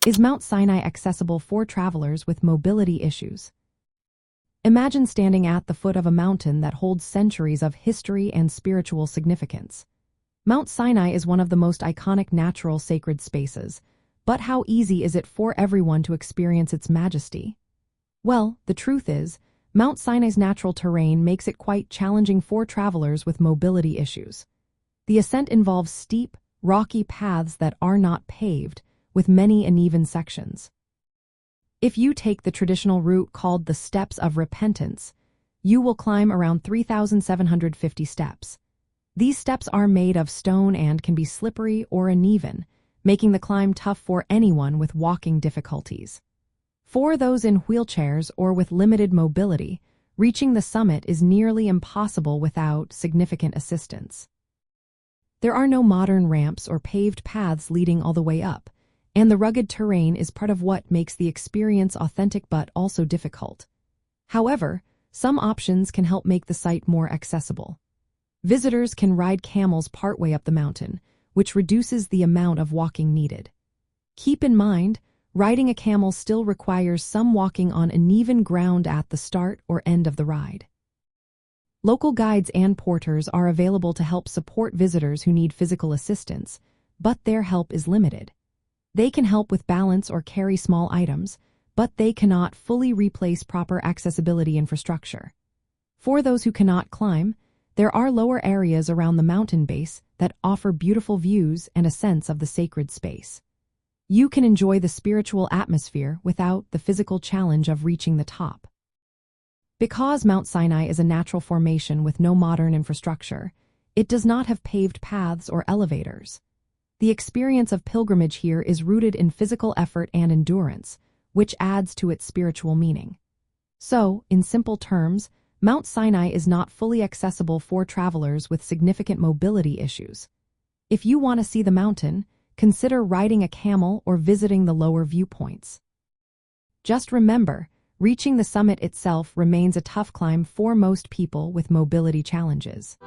Is Mount Sinai accessible for travelers with mobility issues? Imagine standing at the foot of a mountain that holds centuries of history and spiritual significance. Mount Sinai is one of the most iconic natural sacred spaces, but how easy is it for everyone to experience its majesty? Well, the truth is, Mount Sinai's natural terrain makes it quite challenging for travelers with mobility issues. The ascent involves steep, rocky paths that are not paved, with many uneven sections. If you take the traditional route called the Steps of Repentance, you will climb around 3,750 steps. These steps are made of stone and can be slippery or uneven, making the climb tough for anyone with walking difficulties. For those in wheelchairs or with limited mobility, reaching the summit is nearly impossible without significant assistance. There are no modern ramps or paved paths leading all the way up, and the rugged terrain is part of what makes the experience authentic but also difficult. However, some options can help make the site more accessible. Visitors can ride camels partway up the mountain, which reduces the amount of walking needed. Keep in mind, riding a camel still requires some walking on uneven ground at the start or end of the ride. Local guides and porters are available to help support visitors who need physical assistance, but their help is limited. They can help with balance or carry small items, but they cannot fully replace proper accessibility infrastructure. For those who cannot climb, there are lower areas around the mountain base that offer beautiful views and a sense of the sacred space. You can enjoy the spiritual atmosphere without the physical challenge of reaching the top. Because Mount Sinai is a natural formation with no modern infrastructure, it does not have paved paths or elevators. The experience of pilgrimage here is rooted in physical effort and endurance, which adds to its spiritual meaning. So, in simple terms, Mount Sinai is not fully accessible for travelers with significant mobility issues. If you want to see the mountain, consider riding a camel or visiting the lower viewpoints. Just remember, reaching the summit itself remains a tough climb for most people with mobility challenges.